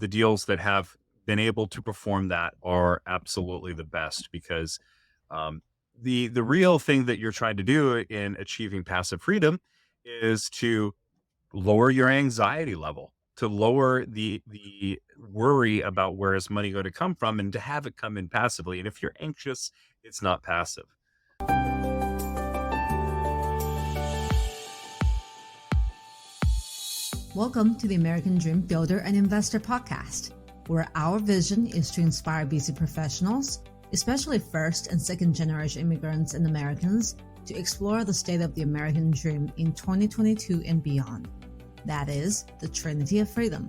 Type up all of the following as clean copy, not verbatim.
the deals that have been able to perform that are absolutely the best because the real thing that you're trying to do in achieving passive freedom is to lower your anxiety level, to lower the worry about where is money going to come from, and to have it come in passively. And if you're anxious, it's not passive. Welcome to the American Dream Builder and Investor Podcast, where our vision is to inspire busy professionals, especially first and second generation immigrants and Americans, to explore the state of the American dream in 2022 and beyond. That is, the Trinity of Freedom: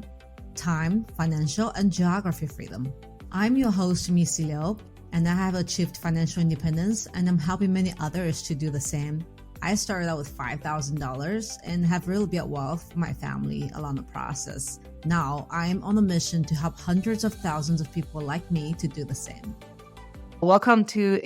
time, financial, and geography freedom. I'm your host, Missy Liu, and I have achieved financial independence, and I'm helping many others to do the same. I started out with $5,000 and have really built wealth for my family along the process. Now, I am on a mission to help hundreds of thousands of people like me to do the same. Welcome to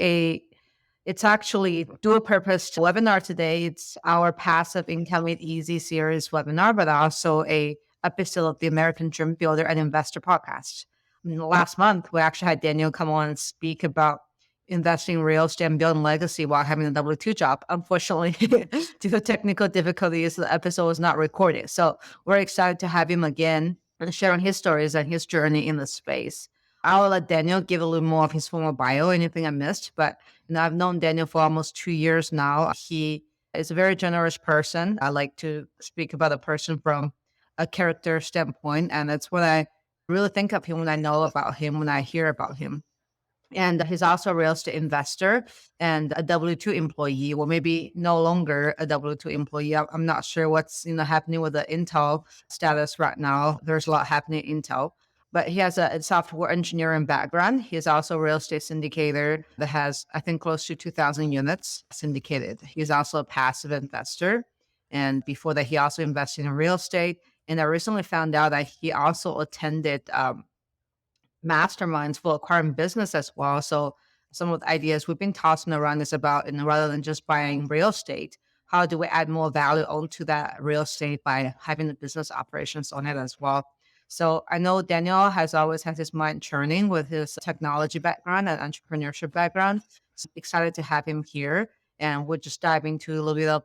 it's actually dual purpose webinar today. It's our Passive Income Made Easy series webinar, but also a episode of the American Dream Builder and Investor Podcast. Last month, we actually had Daniel come on and speak about investing in real estate and building legacy while having a W-2 job. Unfortunately, due to technical difficulties, the episode was not recorded. So we're excited to have him again and sharing his stories and his journey in the space. I'll let Daniel give a little more of his formal bio, anything I missed. But I've known Daniel for almost 2 years now. He is a very generous person. I like to speak about a person from a character standpoint. And that's what I really think of him when I know about him, when I hear about him. And he's also a real estate investor and a W-2 employee, or maybe no longer a W-2 employee. I'm not sure what's happening with the Intel status right now. There's a lot happening in Intel, but he has a software engineering background. He's also a real estate syndicator that has, I think, close to 2,000 units syndicated. He's also a passive investor. And before that, he also invested in real estate. And I recently found out that he also attended masterminds for acquiring business as well. So some of the ideas we've been tossing around is about, and rather than just buying real estate, how do we add more value onto that real estate by having the business operations on it as well? So I know Daniel has always had his mind churning with his technology background and entrepreneurship background. So excited to have him here. And we'll just dive into a little bit of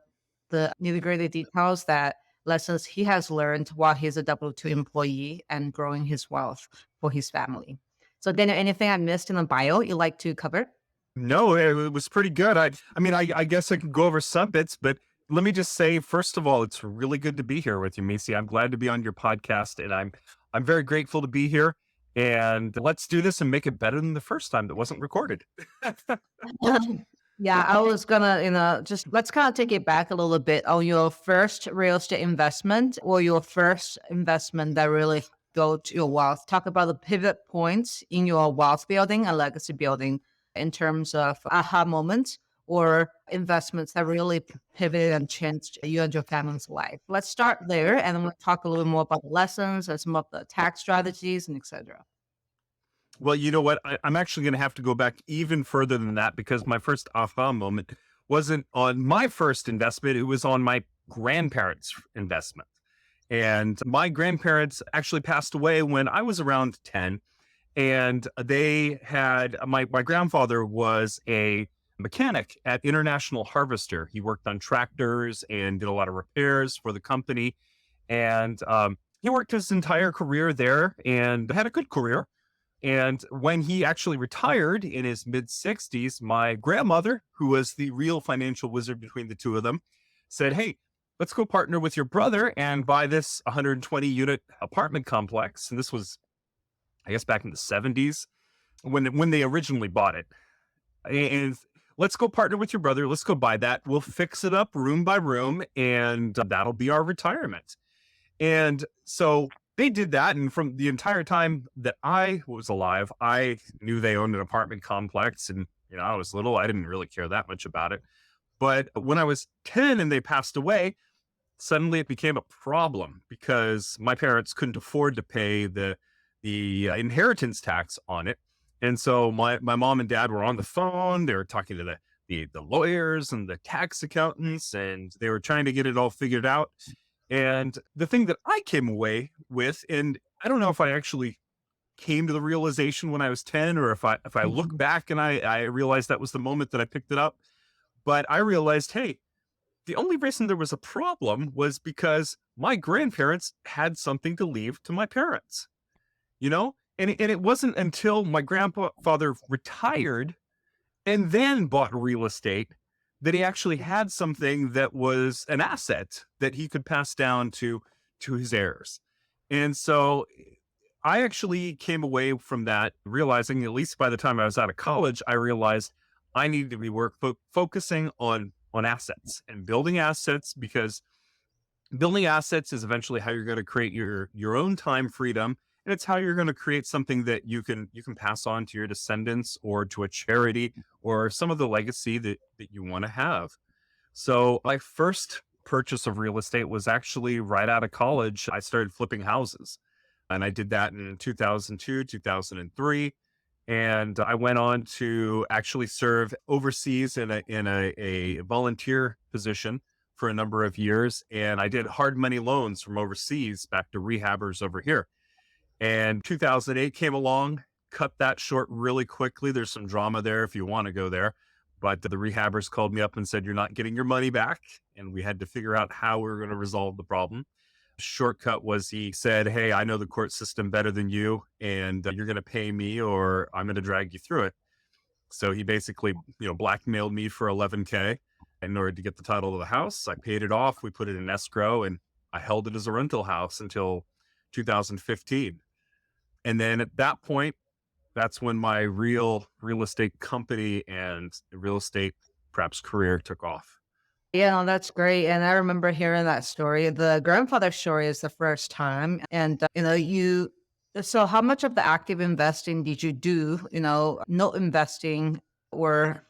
the nitty-gritty details, that lessons he has learned while he's a W-2 employee and growing his wealth for his family. So Daniel, anything I missed in the bio you'd like to cover? No, it was pretty good. I guess I could go over some bits, but let me just say, first of all, it's really good to be here with you, Macy. I'm glad to be on your podcast, and I'm very grateful to be here. And let's do this and make it better than the first time that wasn't recorded. Yeah, I was gonna, just let's kind of take it back a little bit on your first real estate investment, or your first investment that really built your wealth. Talk about the pivot points in your wealth building and legacy building in terms of aha moments or investments that really pivoted and changed you and your family's life. Let's start there, and then we'll talk a little bit more about the lessons and some of the tax strategies and etc. Well, you know what? I'm actually going to have to go back even further than that, because my first aha moment wasn't on my first investment. It was on my grandparents' investment. And my grandparents actually passed away when I was around 10. And they had, my grandfather was a mechanic at International Harvester. He worked on tractors and did a lot of repairs for the company. And he worked his entire career there and had a good career. And when he actually retired in his mid-60s, my grandmother, who was the real financial wizard between the two of them, said, "Hey, let's go partner with your brother and buy this 120-unit apartment complex." And this was, I guess, back in the 70s when they originally bought it. And let's go partner with your brother. Let's go buy that. We'll fix it up room by room, and that'll be our retirement. And so they did that. And from the entire time that I was alive, I knew they owned an apartment complex. And, I was little. I didn't really care that much about it. But when I was 10 and they passed away, suddenly it became a problem because my parents couldn't afford to pay the inheritance tax on it. And so my mom and dad were on the phone. They were talking to the lawyers and the tax accountants, and they were trying to get it all figured out. And the thing that I came away with, and I don't know if I actually came to the realization when I was 10, or if I look Mhm. back and I realized that was the moment that I picked it up. But I realized, hey, the only reason there was a problem was because my grandparents had something to leave to my parents, you know? And it wasn't until my grandfather retired and then bought real estate that he actually had something that was an asset that he could pass down to his heirs. And so I actually came away from that realizing, at least by the time I was out of college, I realized I needed to be focusing on assets and building assets, because building assets is eventually how you're going to create your own time freedom, and it's how you're going to create something that you can pass on to your descendants or to a charity or some of the legacy that you want to have. So my first purchase of real estate was actually right out of college. I started flipping houses, and I did that in 2002, 2003. And I went on to actually serve overseas in a volunteer position for a number of years. And I did hard money loans from overseas back to rehabbers over here. And 2008 came along, cut that short really quickly. There's some drama there if you want to go there. But the rehabbers called me up and said, "You're not getting your money back." And we had to figure out how we were going to resolve the problem. Shortcut was, he said, "Hey, I know the court system better than you, and you're going to pay me or I'm going to drag you through it." So he basically, blackmailed me for 11K in order to get the title of the house. I paid it off. We put it in escrow, and I held it as a rental house until 2015. And then at that point, that's when my real estate company and real estate perhaps career took off. Yeah, no, that's great. And I remember hearing that story. The grandfather story is the first time. And, so how much of the active investing did you do? No investing or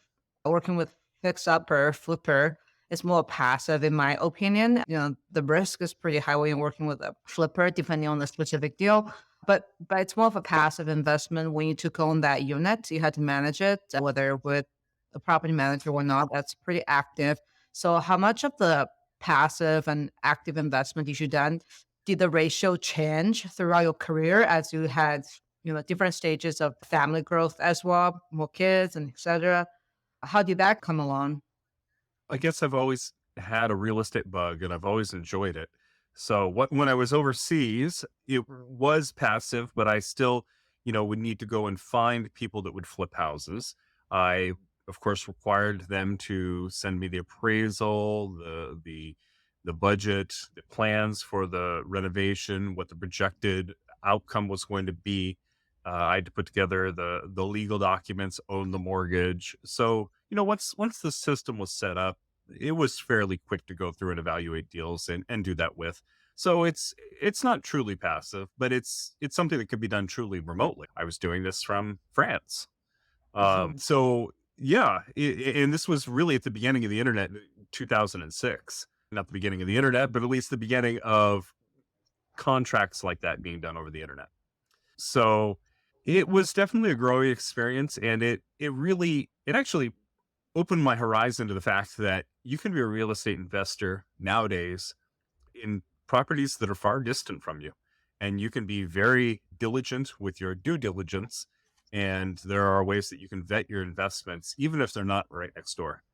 working with fix upper, flipper is more passive, in my opinion. The risk is pretty high when you're working with a flipper, depending on the specific deal. But it's more of a passive investment. When you took on that unit, you had to manage it, whether with a property manager or not. That's pretty active. So how much of the passive and active investment did you done? Did the ratio change throughout your career as you had, different stages of family growth as well, more kids and et cetera? How did that come along? I guess I've always had a real estate bug and I've always enjoyed it. So when I was overseas, it was passive, but I still, would need to go and find people that would flip houses. I, of course, required them to send me the appraisal, the budget, the plans for the renovation, what the projected outcome was going to be. I had to put together the legal documents, own the mortgage. So, once the system was set up, it was fairly quick to go through and evaluate deals and do that with. So it's not truly passive, but it's something that could be done truly remotely. I was doing this from France. Mhm. So yeah, and this was really at the beginning of the internet, 2006. Not the beginning of the internet, but at least the beginning of contracts like that being done over the internet. So it was definitely a growing experience, and it actually opened my horizon to the fact that you can be a real estate investor nowadays in properties that are far distant from you, and you can be very diligent with your due diligence, and there are ways that you can vet your investments even if they're not right next door.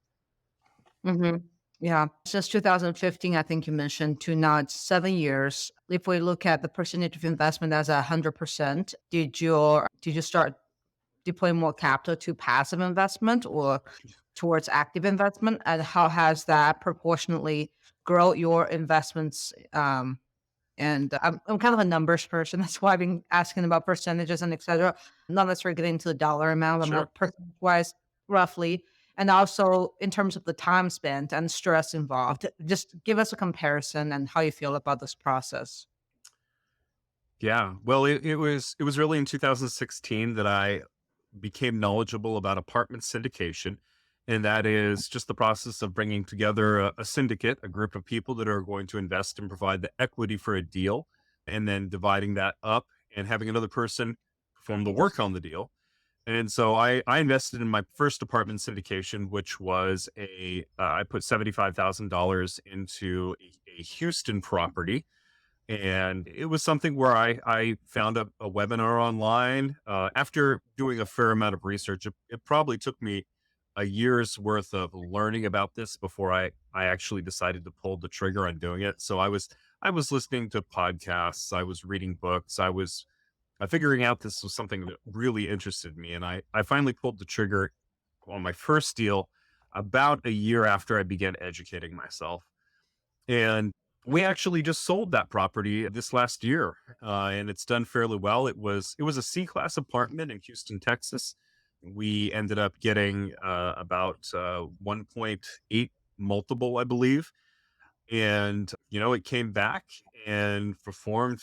Mhm. Yeah. Since 2015, I think you mentioned, to now it's 7 years. If we look at the percentage of investment as 100%, did you start deploying more capital to passive investment or towards active investment? And how has that proportionately grow your investments? And I'm kind of a numbers person. That's why I've been asking about percentages and et cetera. Not necessarily getting into the dollar amount, but more Sure. percentage wise, roughly. And also in terms of the time spent and stress involved. Just give us a comparison and how you feel about this process. Yeah. Well, it was really in 2016 that I became knowledgeable about apartment syndication. And that is just the process of bringing together a syndicate, a group of people that are going to invest and provide the equity for a deal, and then dividing that up and having another person perform the work on the deal. And so I invested in my first apartment syndication, which was I put $75,000 into a Houston property, And it was something where I found a webinar online. After doing a fair amount of research, it probably took me a year's worth of learning about this before I actually decided to pull the trigger on doing it. So I was listening to podcasts, I was reading books, I was figuring out this was something that really interested me, and I finally pulled the trigger on my first deal about a year after I began educating myself. And we actually just sold that property this last year, and it's done fairly well. It was a C class apartment in Houston, Texas. We ended up getting about 1.8 multiple, I believe, and it came back and performed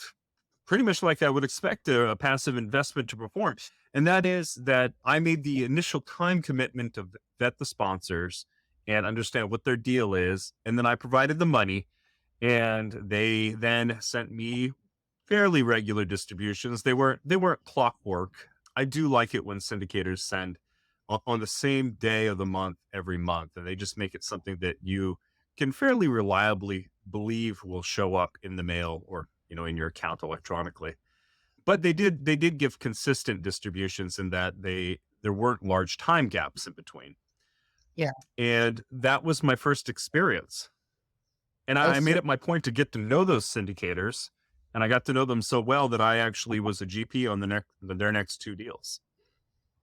pretty much like I would expect a passive investment to perform. And that is that I made the initial time commitment to vet the sponsors and understand what their deal is, and then I provided the money and they then sent me fairly regular distributions. They weren't clockwork. I do like it when syndicators send on the same day of the month every month, and they just make it something that you can fairly reliably believe will show up in the mail or in your account electronically. But they did give consistent distributions in that there weren't large time gaps in between, Yeah. and that was my first experience. And I Also, made it my point to get to know those syndicators, and I got to know them so well that I actually was a GP on their next two deals.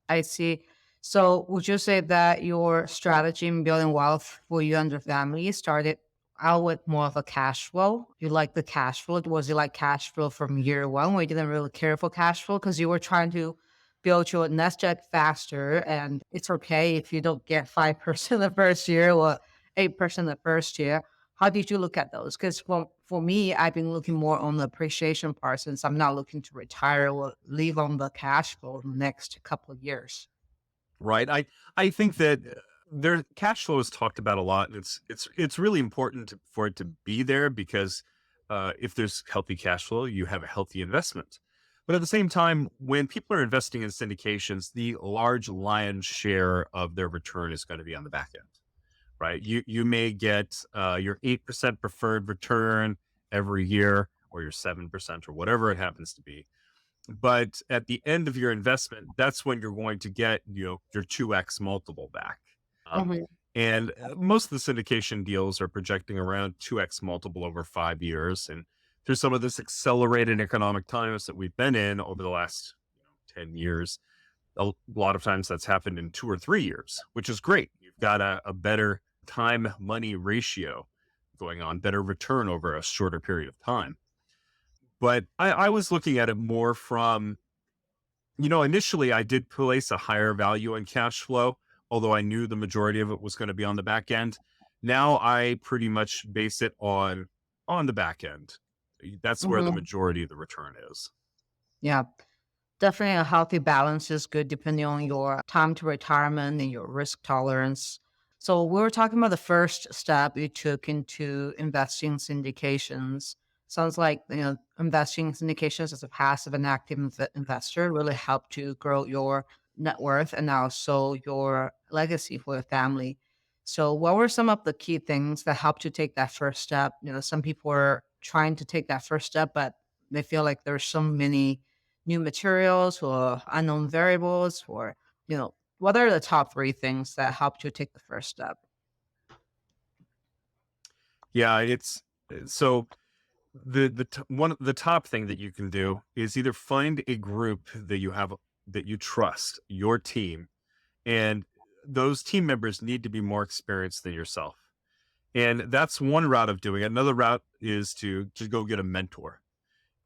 I see. So would you say that your strategy in building wealth for you and your family started out with more of a cash flow? You like the cash flow? Was it like cash flow from year one where you didn't really care for cash flow because you were trying to build your nest egg faster and it's okay if you don't get 5% the first year or 8% the first year? How did you look at those? Because for me, I've been looking more on the appreciation part since I'm not looking to retire or live on the cash flow in the next couple of years. Right. I think that their cash flow is talked about a lot, and it's really important for it to be there because if there's healthy cash flow, you have a healthy investment. But at the same time, when people are investing in syndications, the large lion's share of their return is going to be on the back end, right? You may get your 8% preferred return every year, or your 7%, or whatever it happens to be. But at the end of your investment, that's when you're going to get, your 2x multiple back. Um, Mhm. and most of the syndication deals are projecting around 2x multiple over 5 years. And through some of this accelerated economic times that we've been in over the last 10 years, a lot of times that's happened in 2 or 3 years, which is great. You've got a better time money ratio going on, better return over a shorter period of time. But I was looking at it more from, initially I did place a higher value on cash flow, although I knew the majority of it was going to be on the back end. Now I pretty much base it on the back end. That's where the Mhm. majority of the return is. Yeah. Definitely a healthy balance is good depending on your time to retirement and your risk tolerance. So we were talking about the first step you took into investing in syndications. Sounds like investing in syndications as a passive and active investor really helped you grow your net worth and also your legacy for your family. So what were some of the key things that helped you take that first step? Some people are trying to take that first step, but they feel like there's so many new materials or unknown variables or what are the top three things that helped you take the first step? Yeah, it's so one of the top thing that you can do is either find a group that you trust, your team, and those team members need to be more experienced than yourself. And that's one route of doing it. Another route is to go get a mentor.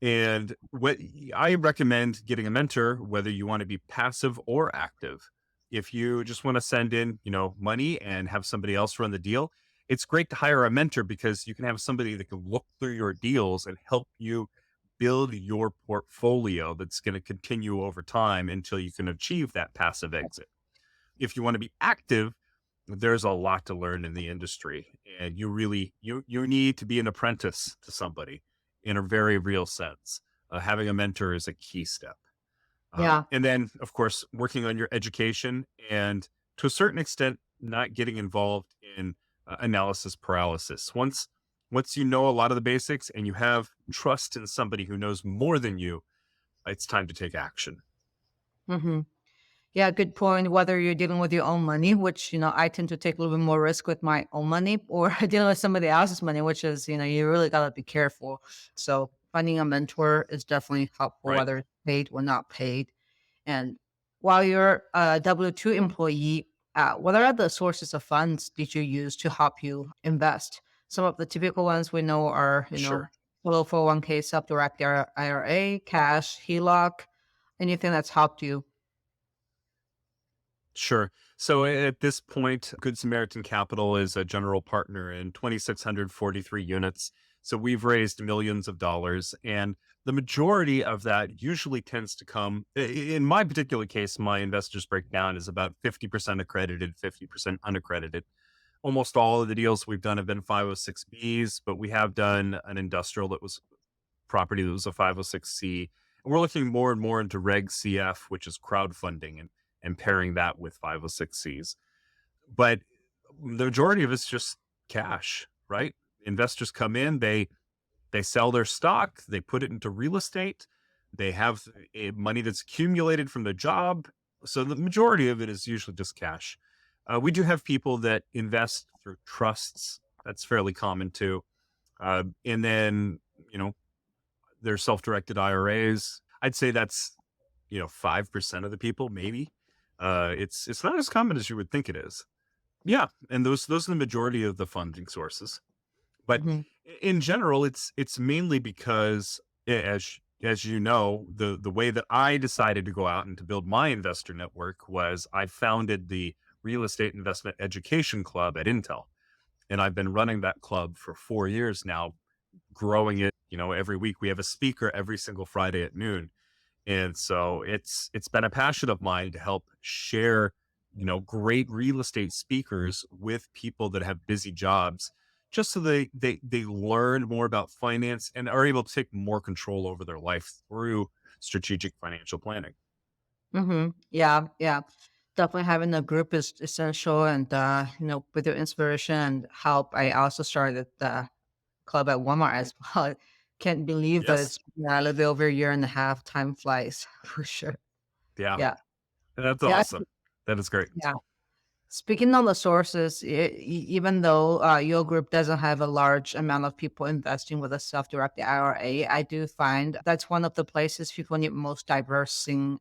And what I recommend getting a mentor, whether you want to be passive or active. If you just want to send in, money and have somebody else run the deal, it's great to hire a mentor because you can have somebody that can look through your deals and help you build your portfolio that's going to continue over time until you can achieve that passive exit. If you want to be active, there's a lot to learn in the industry, and you need to be an apprentice to somebody in a very real sense. Having a mentor is a key step. Yeah. And then, of course, working on your education and to a certain extent, not getting involved in analysis paralysis. Once you know a lot of the basics and you have trust in somebody who knows more than you, it's time to take action. Hmm. Yeah, good point. Whether you're dealing with your own money, which, I tend to take a little bit more risk with my own money, or dealing with somebody else's money, which is, you really got to be careful. So finding a mentor is definitely helpful, Right. whether it's paid or not paid. And while you're a W-2 employee, what are the sources of funds did you use to help you invest? Some of the typical ones we know are, Sure. below 401k, self-directed IRA, cash, HELOC, anything that's helped you. Sure. So at this point, Good Samaritan Capital is a general partner in 2,643 units. So we've raised millions of dollars. And the majority of that usually tends to come, in my particular case, my investors breakdown is about 50% accredited, 50% unaccredited. Almost all of the deals we've done have been 506Bs, but we have done an industrial that was property that was a 506C. And we're looking more and more into Reg CF, which is crowdfunding and pairing that with 506Cs. But the majority of it's just cash, right? Investors come in, they sell their stock, they put it into real estate, they have money that's accumulated from their job. So the majority of it is usually just cash. We do have people that invest through trusts. That's fairly common too. And then, you know, there's self-directed IRAs. I'd say that's 5% of the people, maybe. It's not as common as you would think it is. Yeah, and those are the majority of the funding sources. But Mhm. in general, it's mainly because, as you know, the way that I decided to go out and to build my investor network was I founded the Real Estate Investment Education Club at Intel, and I've been running that club for 4 years now, growing it. Every week we have a speaker every single Friday at noon. And so it's been a passion of mine to help share, great real estate speakers with people that have busy jobs, just so they learn more about finance and are able to take more control over their life through strategic financial planning. Yeah, yeah. Definitely having a group is essential. And, with your inspiration and help, I also started the club at Walmart as well. Can't believe that Yes. it's been a little bit over a year and a half. Time flies for sure. Yeah. Yeah. That's Yeah. awesome. That is great. Yeah. Speaking on the sources, even though your group doesn't have a large amount of people investing with a self-directed IRA, I do find that's one of the places people need most diversifying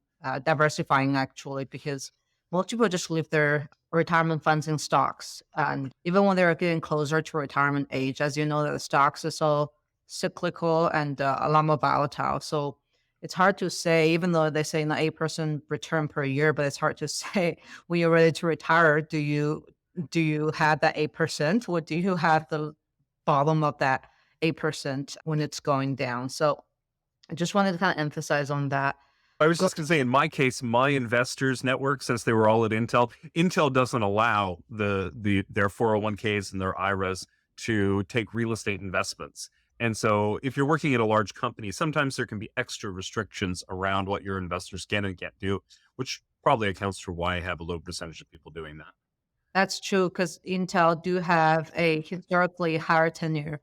actually, because most people just leave their retirement funds in stocks. And even when they're getting closer to retirement age, as you know, that the stocks are so cyclical and a lot more volatile. So it's hard to say, even though they say an 8% return per year, but it's hard to say when you're ready to retire, do you have that 8%, or do you have the bottom of that 8% when it's going down? So I just wanted to kind of emphasize on that. I was Go. just going to say, in my case, my investors network, since they were all at Intel doesn't allow their 401ks and their IRAs to take real estate investments. And so if you're working at a large company, sometimes there can be extra restrictions around what your investors can and can't do, which probably accounts for why I have a low percentage of people doing that. That's true because Intel do have a historically higher tenure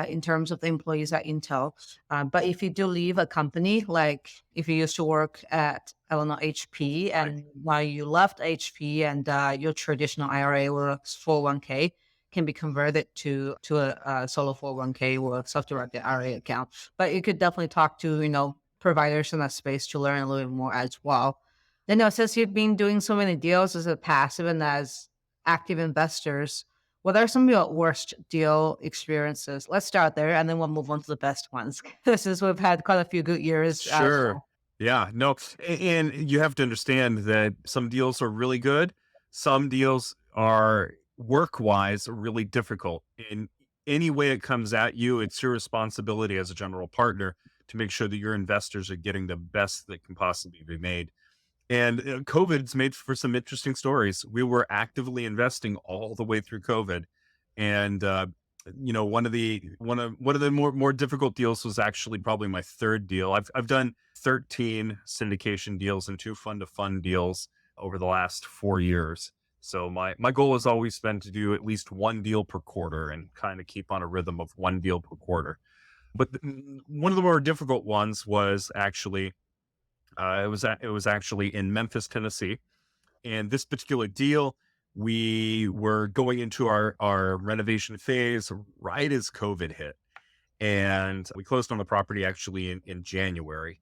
in terms of the employees at Intel. But if you do leave a company, like if you used to work at, I don't know, HP, Right. and now you left HP and your traditional IRA or 401k can be converted to a solo 401k or a self-directed IRA account. But you could definitely talk to, providers in that space to learn a little bit more as well. Then, since you've been doing so many deals as a passive and as active investors, what are some of your worst deal experiences? Let's start there, and then we'll move on to the best ones. Since we've had quite a few good years. Sure. Yeah. No. And you have to understand that some deals are really good. Some deals are work wise really difficult. In any way it comes at you, it's your responsibility as a general partner to make sure that your investors are getting the best that can possibly be made. And COVID's made for some interesting stories. We were actively investing all the way through COVID, and one of the more difficult deals was actually probably my third deal. I've done 13 syndication deals and two fund to fund deals over the last 4 years. So my goal has always been to do at least one deal per quarter and kind of keep on a rhythm of one deal per quarter. But one of the more difficult ones was actually it was actually in Memphis, Tennessee, and this particular deal, we were going into our renovation phase right as COVID hit, and we closed on the property actually in January.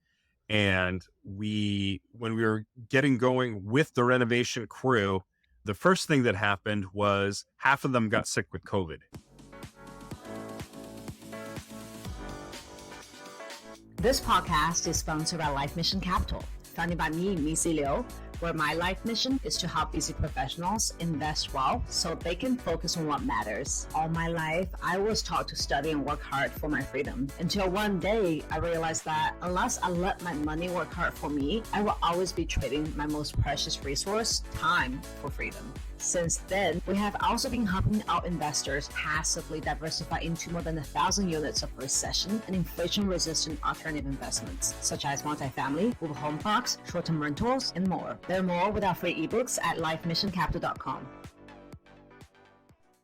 And when we were getting going with the renovation crew, the first thing that happened was half of them got sick with COVID. This podcast is sponsored by Life Mission Capital, founded by me, Missy Liu, where my life mission is to help busy professionals invest well so they can focus on what matters. All my life, I was taught to study and work hard for my freedom, until one day I realized that unless I let my money work hard for me, I will always be trading my most precious resource, time, for freedom. Since then, we have also been helping our investors passively diversify into more than 1,000 units of recession and inflation-resistant alternative investments, such as multifamily, mobile home parks, short-term rentals, and more. Learn more with our free ebooks at lifemissioncapital.com.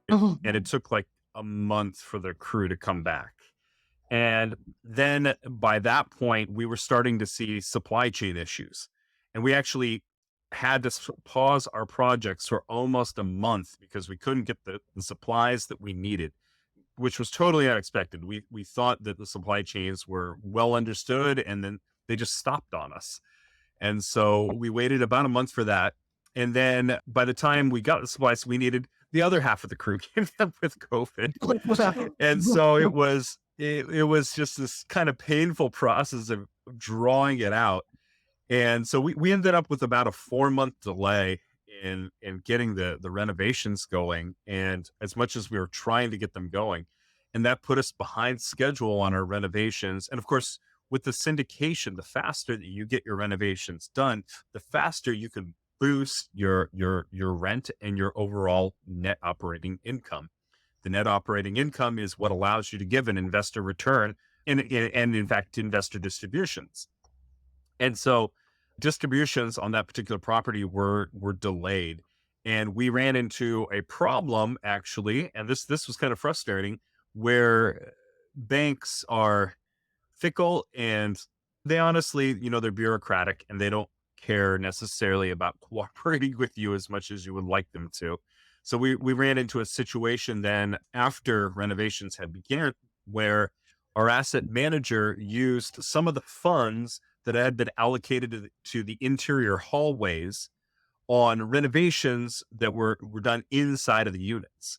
And it took like a month for the crew to come back. And then by that point, we were starting to see supply chain issues. And we actually had to pause our projects for almost a month because we couldn't get the supplies that we needed, which was totally unexpected. We thought that the supply chains were well understood, and then they just stopped on us. And so we waited about a month for that. And then by the time we got the supplies we needed, the other half of the crew came up with COVID. And so it was just this kind of painful process of drawing it out. And so we ended up with about a 4-month delay in getting the renovations going. And as much as we were trying to get them going, and that put us behind schedule on our renovations. And of course, with the syndication, the faster that you get your renovations done, the faster you can boost your rent and your overall net operating income. The net operating income is what allows you to give an investor return and in fact, investor distributions. And so distributions on that particular property were delayed. And we ran into a problem actually, and this was kind of frustrating, where banks are fickle and they honestly, they're bureaucratic and they don't care necessarily about cooperating with you as much as you would like them to. So we ran into a situation then after renovations had begun where our asset manager used some of the funds that had been allocated to the interior hallways on renovations that were done inside of the units.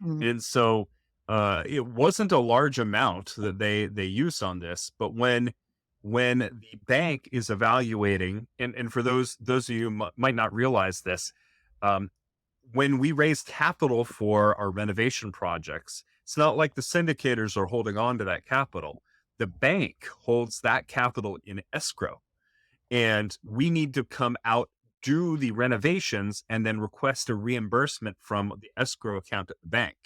And so it wasn't a large amount that they used on this, but when the bank is evaluating, and for those of you who might not realize this, when we raise capital for our renovation projects, it's not like the syndicators are holding on to that capital. The bank holds that capital in escrow, and we need to come out, do the renovations, and then request a reimbursement from the escrow account at the bank.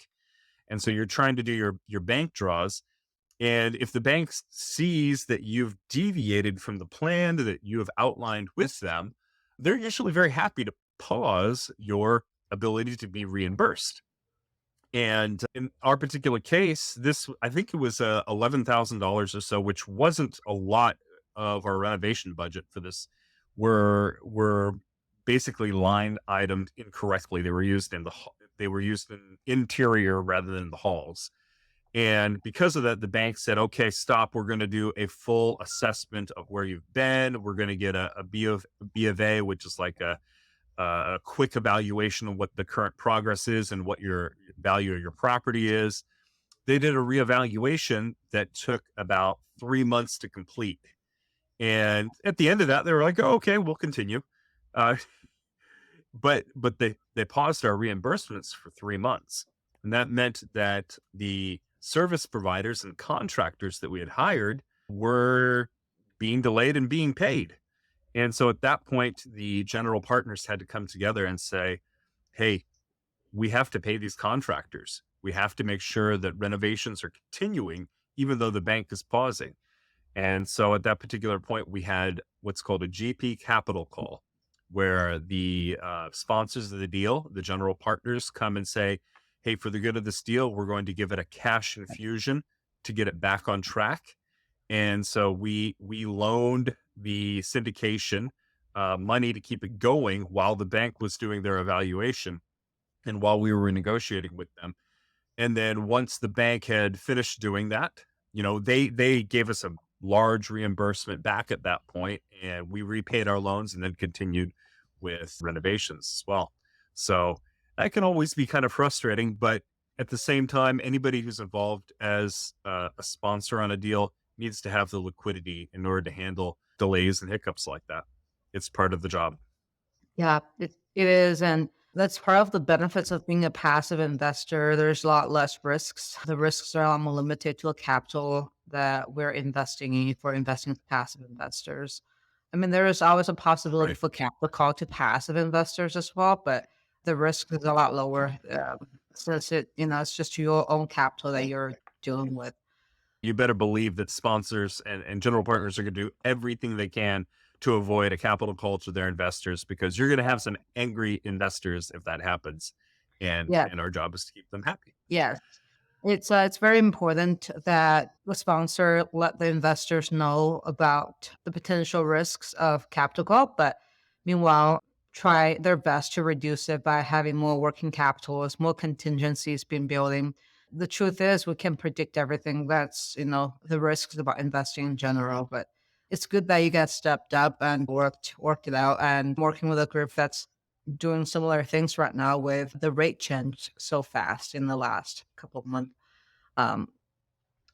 And so you're trying to do your bank draws. And if the bank sees that you've deviated from the plan that you have outlined with them, they're usually very happy to pause your ability to be reimbursed. And in our particular case, I think it was $11,000 or so, which wasn't a lot of our renovation budget for this, were basically line itemed incorrectly. They were used in interior rather than the halls. And because of that, the bank said, okay, stop. We're going to do a full assessment of where you've been. We're going to get a B of A, which is like a quick evaluation of what the current progress is and what your value of your property is. They did a reevaluation that took about 3 months to complete. And at the end of that, they were like, oh, okay, we'll continue. But they paused our reimbursements for 3 months. And that meant that the service providers and contractors that we had hired were being delayed and being paid. And so at that point, the general partners had to come together and say, hey, we have to pay these contractors. We have to make sure that renovations are continuing, even though the bank is pausing. And so at that particular point, we had what's called a GP capital call, where the sponsors of the deal, the general partners, come and say, hey, for the good of this deal, we're going to give it a cash infusion to get it back on track. And so we loaned the syndication money to keep it going while the bank was doing their evaluation and while we were negotiating with them. And then once the bank had finished doing that, they gave us a large reimbursement back at that point, and we repaid our loans and then continued with renovations as well. So that can always be kind of frustrating, but at the same time, anybody who's involved as a sponsor on a deal needs to have the liquidity in order to handle delays and hiccups like that. It's part of the job. Yeah, it is. And that's part of the benefits of being a passive investor. There's a lot less risks. The risks are limited to a capital that we're investing in for investing as passive investors. I mean, there is always a possibility Right. for capital call to passive investors as well, but the risk is a lot lower since it's just your own capital that you're dealing with. You better believe that sponsors and general partners are going to do everything they can to avoid a capital call to their investors, because you're going to have some angry investors if that happens. And Yeah. and our job is to keep them happy. Yes. It's very important that the sponsor let the investors know about the potential risks of capital call, but meanwhile, try their best to reduce it by having more working capital as more contingencies being building. The truth is, we can predict everything. That's the risks about investing in general, but it's good that you guys stepped up and worked it out, and working with a group that's doing similar things right now with the rate change so fast in the last couple of months. Um,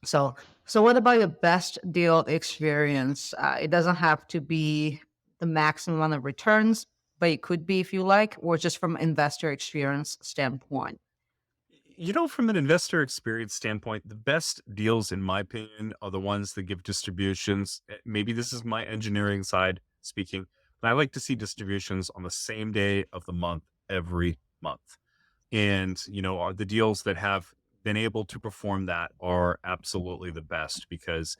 so what about your best deal experience? It doesn't have to be the maximum amount of returns, but it could be if you like, or just from investor experience standpoint. From an investor experience standpoint, the best deals, in my opinion, are the ones that give distributions. Maybe this is my engineering side speaking, but I like to see distributions on the same day of the month every month. And, are the deals that have been able to perform that are absolutely the best, because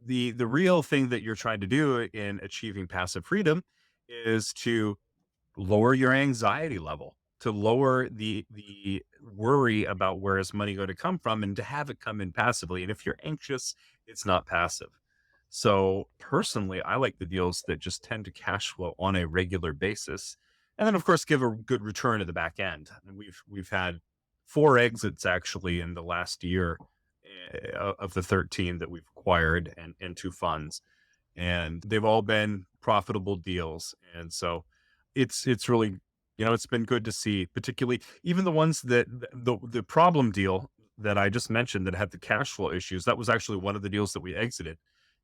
the real thing that you're trying to do in achieving passive freedom is to lower your anxiety level, to lower the worry about where is money going to come from, and to have it come in passively. And if you're anxious, it's not passive. So personally, I like the deals that just tend to cash flow on a regular basis, and then of course give a good return at the back end. And we've had 4 exits actually in the last year, of the 13 that we've acquired, and 2 funds, and they've all been profitable deals. And so it's really, it's been good to see, particularly even the ones that the problem deal that I just mentioned that had the cash flow issues. That was actually one of the deals that we exited.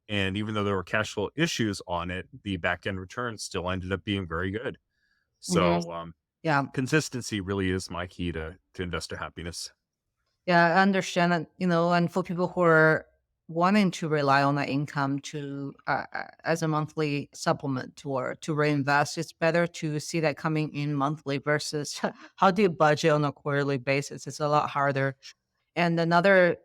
And even though there were cash flow issues on it, the back end returns still ended up being very good. Hmm. So Yeah. consistency really is my key to investor happiness. Yeah, I understand that, and for people who are wanting to rely on that income to as a monthly supplement or to reinvest, it's better to see that coming in monthly versus how do you budget on a quarterly basis? It's a lot harder. And another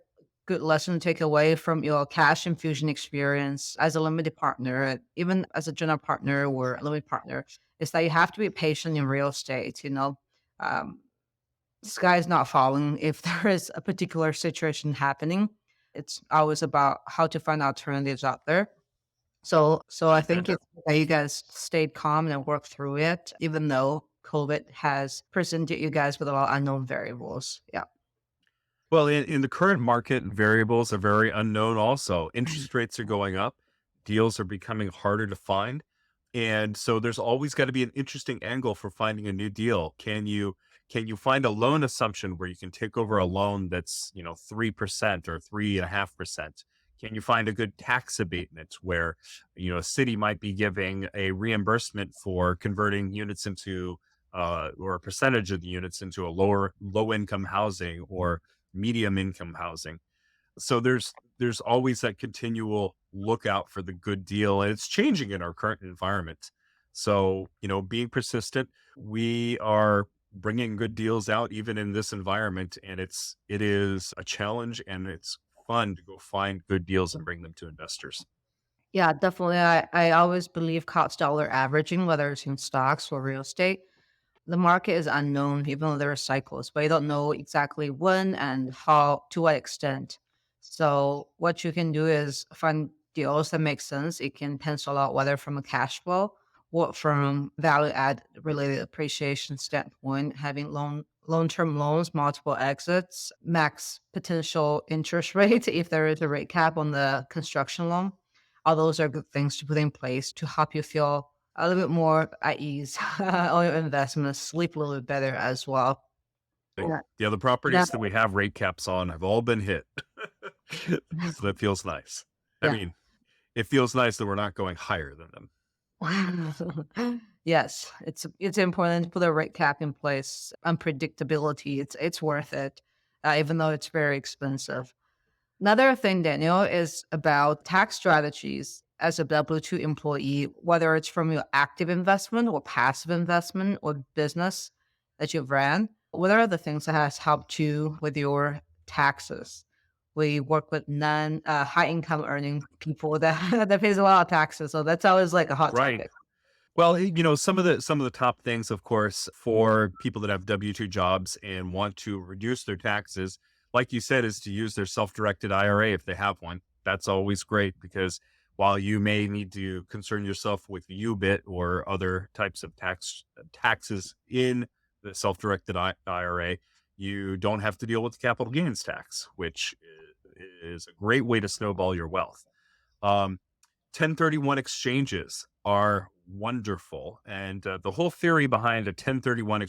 good lesson to take away from your cash infusion experience as a limited partner, even as a general partner or a limited partner, is that you have to be patient in real estate. Um, sky's not falling if there is a particular situation happening. It's always about how to find alternatives out there. So I think it's that you guys stayed calm and worked through it, even though COVID has presented you guys with a lot of unknown variables. Yeah. Well, in the current market, variables are very unknown also. Interest rates are going up, deals are becoming harder to find. And so there's always got to be an interesting angle for finding a new deal. Can you find a loan assumption where you can take over a loan that's, 3% or 3.5%? Can you find a good tax abatement where, a city might be giving a reimbursement for converting units into or a percentage of the units into a low income housing or medium income housing? So there's always that continual lookout for the good deal, and it's changing in our current environment. So, being persistent, we are bringing good deals out even in this environment, and it is a challenge, and it's fun to go find good deals and bring them to investors. Yeah, definitely. I always believe cost dollar averaging, whether it's in stocks or real estate. The market is unknown, even though there are cycles, but you don't know exactly when and how, to what extent. So what you can do is find deals that make sense. It can pencil out whether from a cash flow or from value add related appreciation standpoint, having long-term loans, multiple exits, max potential interest rate if there is a rate cap on the construction loan. All those are good things to put in place to help you feel a little bit more at ease on your investments, sleep a little bit better as well. Yeah. The other properties that we have rate caps on have all been hit. So that feels nice. I Yeah. mean, it feels nice that we're not going higher than them. Yes, it's important to put a rate cap in place. Unpredictability, it's worth it, even though it's very expensive. Another thing, Daniel, is about tax strategies as a W-2 employee, whether it's from your active investment or passive investment or business that you've ran. What are the things that has helped you with your taxes? We work with high income earning people that that pays a lot of taxes, so that's always like a hot Right. topic. Well, some of the top things, of course, for people that have W-2 jobs and want to reduce their taxes, like you said, is to use their self-directed IRA if they have one. That's always great because while you may need to concern yourself with UBIT or other types of taxes in the self-directed IRA, you don't have to deal with the capital gains tax, which is a great way to snowball your wealth. Um, 1031 exchanges are wonderful. And the whole theory behind a 1031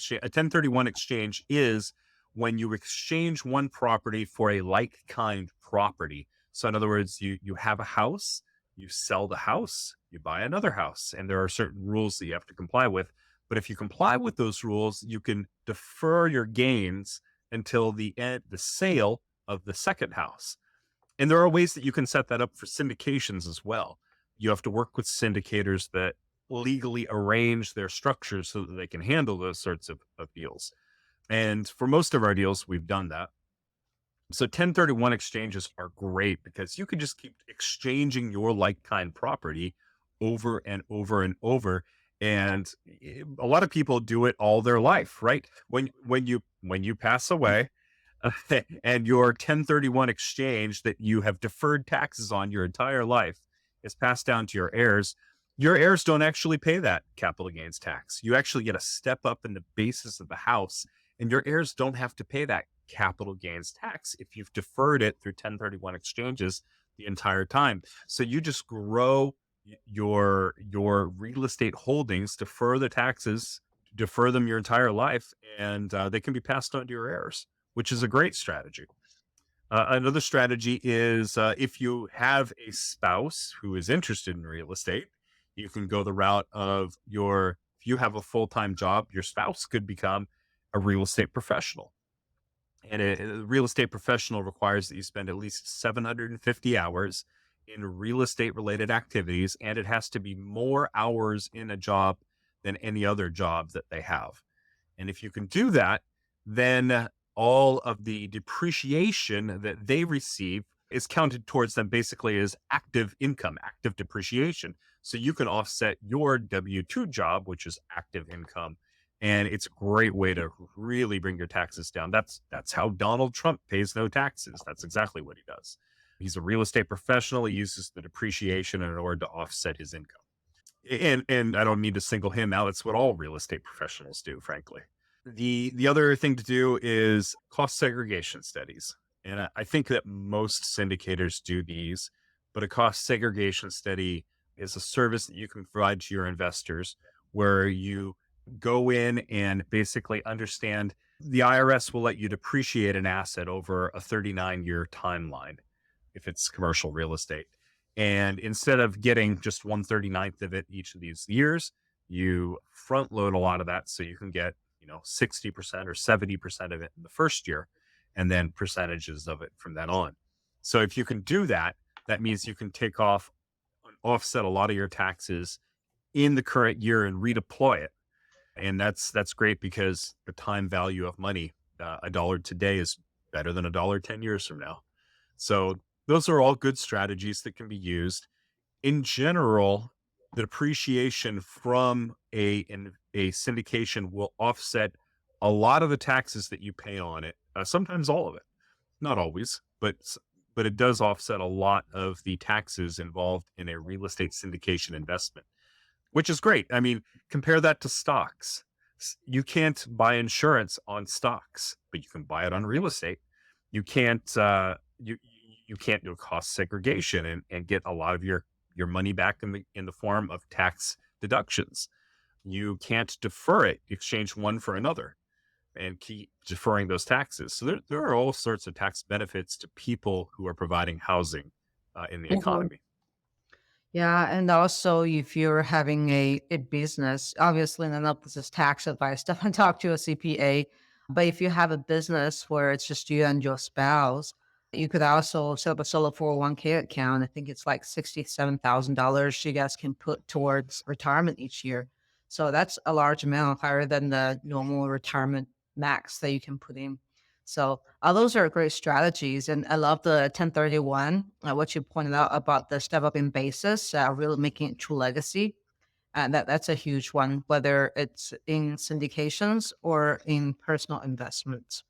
exchange is when you exchange one property for a like kind property. So in other words, you have a house, you sell the house, you buy another house, and there are certain rules that you have to comply with. But if you comply with those rules, you can defer your gains until the sale of the second house. And there are ways that you can set that up for syndications as well. You have to work with syndicators that legally arrange their structures so that they can handle those sorts of deals. And for most of our deals, we've done that. So 1031 exchanges are great because you can just keep exchanging your like kind property over and over and over. And a lot of people do it all their life, right? When you pass away, and your 1031 exchange that you have deferred taxes on your entire life is passed down to your heirs don't actually pay that capital gains tax. You actually get a step up in the basis of the house, and your heirs don't have to pay that capital gains tax if you've deferred it through 1031 exchanges the entire time. So you just grow your real estate holdings, defer the taxes, defer them your entire life, and they can be passed on to your heirs, which is a great strategy. Another strategy is if you have a spouse who is interested in real estate, you can go the route of if you have a full time job, your spouse could become a real estate professional. And a real estate professional requires that you spend at least 750 hours in real estate related activities, and it has to be more hours in a job than any other job that they have. And if you can do that, then all of the depreciation that they receive is counted towards them basically as active income, active depreciation. So you can offset your W-2 job, which is active income. And it's a great way to really bring your taxes down. That's how Donald Trump pays no taxes. That's exactly what he does. He's a real estate professional. He uses the depreciation in order to offset his income. And I don't mean to single him out. It's what all real estate professionals do, frankly. The other thing to do is cost segregation studies. And I think that most syndicators do these, but a cost segregation study is a service that you can provide to your investors where you go in and basically understand the IRS will let you depreciate an asset over a 39-year timeline if it's commercial real estate. And instead of getting just 1/39th of it each of these years, you front load a lot of that so you can get 60% or 70% of it in the first year, and then percentages of it from then on. So if you can do that, that means you can take off and offset a lot of your taxes in the current year and redeploy it. And that's great because the time value of money, a dollar today is better than a dollar 10 years from now. So those are all good strategies that can be used. In general, the depreciation from a syndication will offset a lot of the taxes that you pay on it. Sometimes all of it, not always, but it does offset a lot of the taxes involved in a real estate syndication investment, which is great. I mean, compare that to stocks. You can't buy insurance on stocks, but you can buy it on real estate. You can't you can't do cost segregation and get a lot of your money back in the form of tax deductions. You can't defer it, exchange one for another, and keep deferring those taxes. So there are all sorts of tax benefits to people who are providing housing in the Mhm. economy. Yeah, and also if you're having a business, obviously none of this is tax advice. Definitely talk to a CPA. But if you have a business where it's just you and your spouse, you could also set up a solo 401k account. I think it's like $67,000 you guys can put towards retirement each year. So that's a large amount, higher than the normal retirement max that you can put in. So those are great strategies, and I love the 1031. What you pointed out about the step up in basis, really making it true legacy. That's a huge one, whether it's in syndications or in personal investments.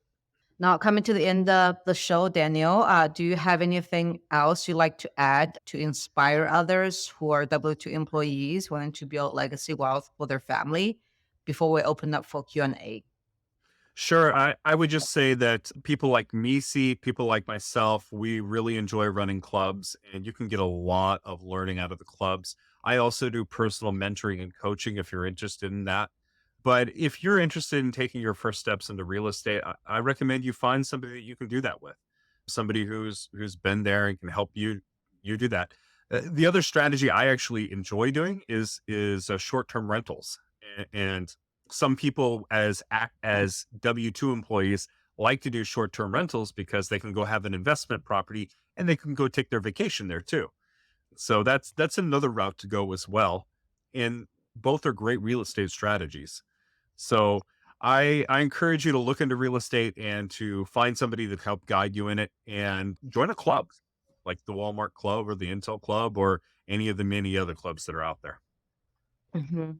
Now, coming to the end of the show, Daniel, do you have anything else you'd like to add to inspire others who are W-2 employees wanting to build legacy wealth for their family before we open up for Q&A? Sure. I would just say that people like me see people like myself, we really enjoy running clubs, and you can get a lot of learning out of the clubs. I also do personal mentoring and coaching if you're interested in that. But if you're interested in taking your first steps into real estate, I recommend you find somebody that you can do that with, somebody who's been there and can help you do that. The other strategy I actually enjoy doing is short term rentals, and some people as W-2 employees like to do short term rentals because they can go have an investment property and they can go take their vacation there too. So that's another route to go as well, and both are great real estate strategies. So I encourage you to look into real estate and to find somebody that help guide you in it and join a club like the Walmart Club or the Intel Club or any of the many other clubs that are out there. Mhm.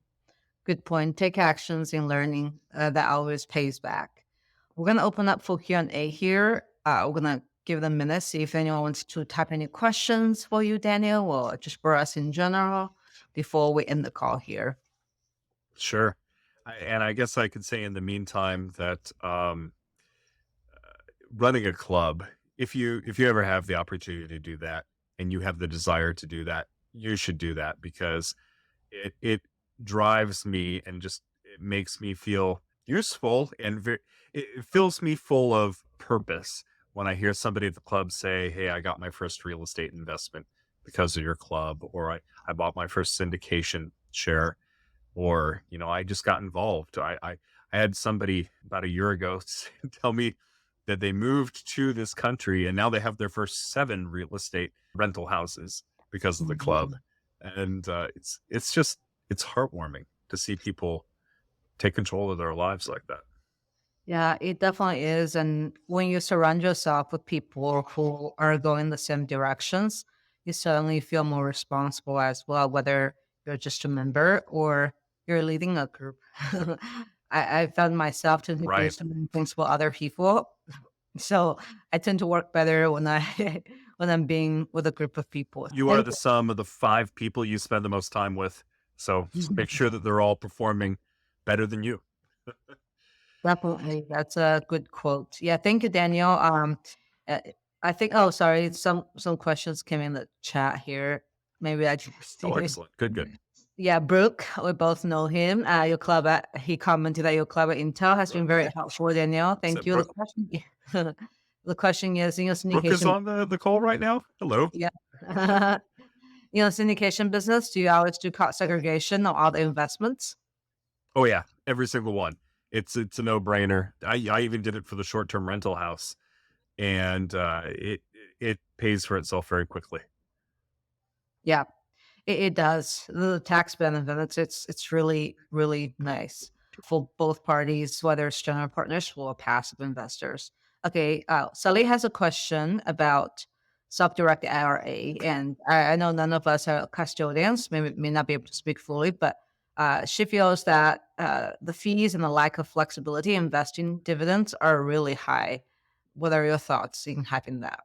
Good point. Take actions in learning. That always pays back. We're gonna open up for Q&A here. We're gonna give them minutes, see if anyone wants to type any questions for you, Daniel, or just for us in general before we end the call here. Sure. And I guess I could say in the meantime that running a club, if you ever have the opportunity to do that and you have the desire to do that, you should do that because it drives me and just it makes me feel useful and it fills me full of purpose when I hear somebody at the club say, "Hey, I got my first real estate investment because of your club," or I bought my first syndication share, or I just got involved. I had somebody about a year ago tell me that they moved to this country and now they have their first 7 real estate rental houses because of the club, Mhm. and it's just it's heartwarming to see people take control of their lives like that. Yeah, it definitely is. And when you surround yourself with people who are going the same directions, you suddenly feel more responsible as well, whether you're just a member or you're leading a group. I found myself to do Right. so many things for other people. So I tend to work better when I when I'm being with a group of people. You are the sum of the 5 people you spend the most time with, so make sure that they're all performing better than you. Definitely, that's a good quote. Yeah, thank you, Daniel. Uh, I think. Oh, sorry. Some questions came in the chat here. Maybe I just Oh, excellent. Good, good. Yeah, Brooke. We both know him. Your club at he commented that your club at Intel has been very helpful, Daniel. Is Thank that you. The question is in your Brooke is syndication. on the call right now? Hello. Yeah. Syndication business. Do you always do cost segregation or other investments? Oh, yeah, every single one. It's a no-brainer. I even did it for the short-term rental house, and, it pays for itself very quickly. Yeah. It does. The tax benefit, it's really nice for both parties, whether it's general partners or passive investors. Okay, Sally has a question about self-directed IRA. And I know none of us are custodians, may not be able to speak fully, but she feels that the fees and the lack of flexibility in investing dividends are really high. What are your thoughts in having that?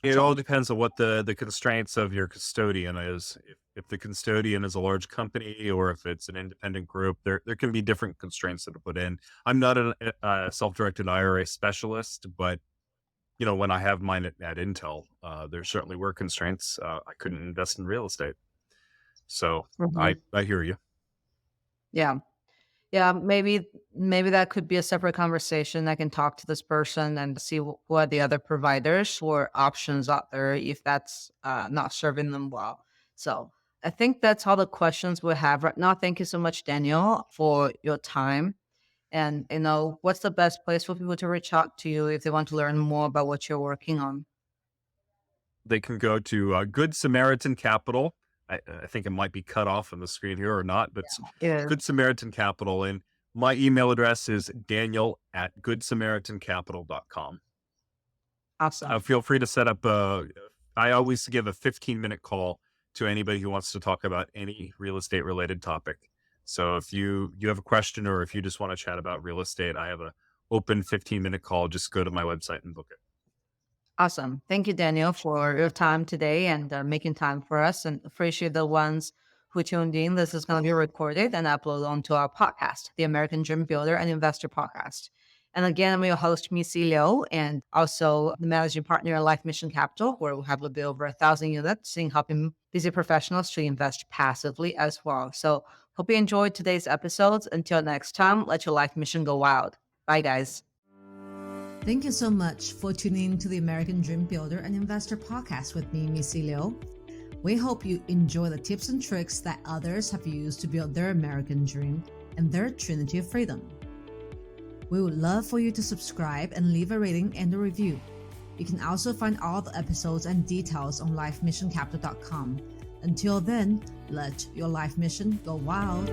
It all depends on what the constraints of your custodian is. If the custodian is a large company or if it's an independent group, there can be different constraints that are put in. I'm not a self-directed IRA specialist, but when I have mine at Intel, there certainly were constraints. I couldn't invest in real estate, so Mhm. I hear you. Yeah. Yeah, maybe that could be a separate conversation. I can talk to this person and see who are the other providers or options out there if that's not serving them well. So I think that's all the questions we have right now. Thank you so much, Daniel, for your time. And what's the best place for people to reach out to you if they want to learn more about what you're working on? They can go to Good Samaritan Capital. I think it might be cut off on the screen here or not, but it's Yeah. Good Samaritan Capital. And my email address is daniel@goodsamaritancapital.com. Awesome. Feel free to set up. I always give a 15-minute call to anybody who wants to talk about any real estate related topic. So if you have a question or if you just want to chat about real estate, I have a open 15-minute call. Just go to my website and book it. Awesome. Thank you, Daniel, for your time today and making time for us. And appreciate the ones who tuned in. This is going to be recorded and uploaded onto our podcast, the American Dream Builder and Investor Podcast. And again, I'm your host, Missy Liu, and also the managing partner at Life Mission Capital, where we have a bit over 1,000 units in helping busy professionals to invest passively as well. So hope you enjoyed today's episodes. Until next time, let your life mission go wild. Bye, guys. Thank you so much for tuning in to the American Dream Builder and Investor Podcast with me, Missy Liu. We hope you enjoy the tips and tricks that others have used to build their American dream and their trinity of freedom. We would love for you to subscribe and leave a rating and a review. You can also find all the episodes and details on lifemissioncapital.com. Until then, let your life mission go wild.